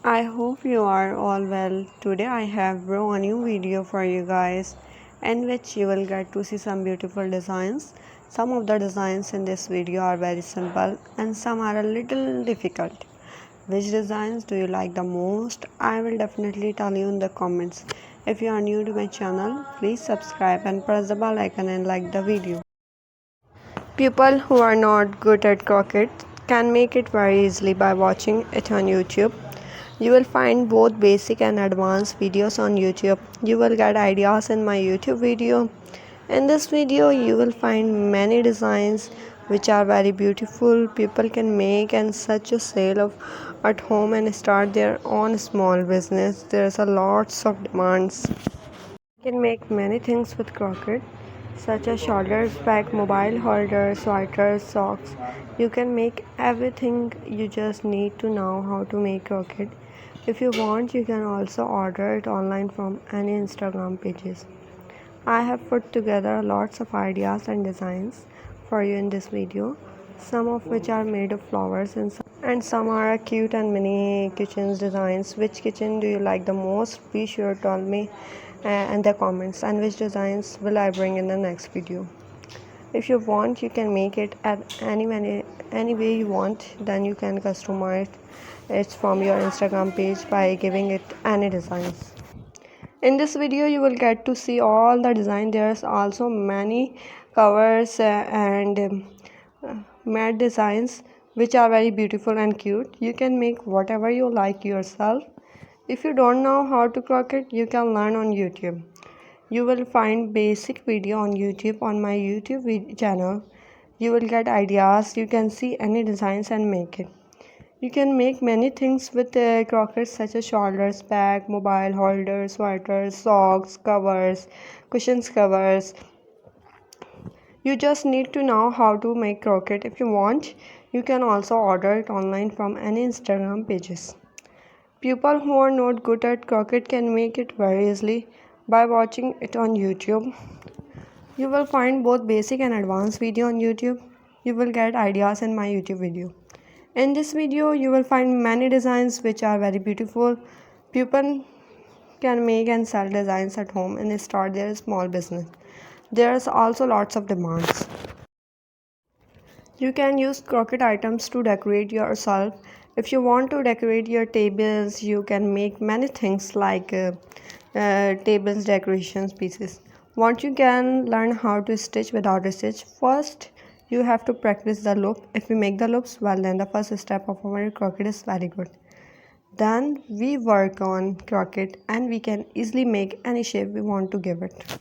I hope you are all well. Today I have brought a new video for you guys in which you will get to see some beautiful designs. Some of the designs in this video are very simple and some are a little difficult. Which designs do you like the most? I will definitely tell you in the comments. If you are new to my channel, please subscribe and press the bell icon and like the video. People who are not good at crochet can make it very easily by watching it on YouTube. You will find both basic and advanced videos on YouTube. You will get ideas in my YouTube video. In this video, you will find many designs which are very beautiful. People can make and such a sale of at home and start their own small business. There's a lots of demands. You can make many things with crochet such as shoulders bag, mobile holder, sweaters, socks. You can make everything. You just need to know how to make crochet. If you want, you can also order it online from any Instagram pages. I have put together lots of ideas and designs for you in this video, some of which are made of flowers and some are cute and mini kitchens designs. Which kitchen do you like the most? Be sure to tell me in the comments, and which designs will I bring in the next video. If you want, you can make it at any way you want. Then you can customize it from your Instagram page by giving it any designs. In this video you will get to see all the design. There's also many covers and matte designs which are very beautiful and cute. You can make whatever you like yourself. If you don't know how to crochet, you can learn on YouTube. You will find basic video on YouTube on my YouTube channel. You will get ideas. You can see any designs and make it. You can make many things with crochet such as shoulders, bag, mobile holders, sweaters, socks, covers, cushions covers. You just need to know how to make crochet. If you want, you can also order it online from any Instagram pages. People who are not good at crochet can make it very easily by watching it on YouTube. You will find both basic and advanced video on YouTube. You will get ideas in my YouTube video. In this video, you will find many designs which are very beautiful. People can make and sell designs at home and start their small business. There's also lots of demands. You can use crochet items to decorate yourself. If you want to decorate your tables, you can make many things like tables decorations pieces. Once you can learn how to stitch without a stitch, first you have to practice the loop. If we make the loops well, then the first step of our crochet is very good. Then we work on crochet and we can easily make any shape we want to give it.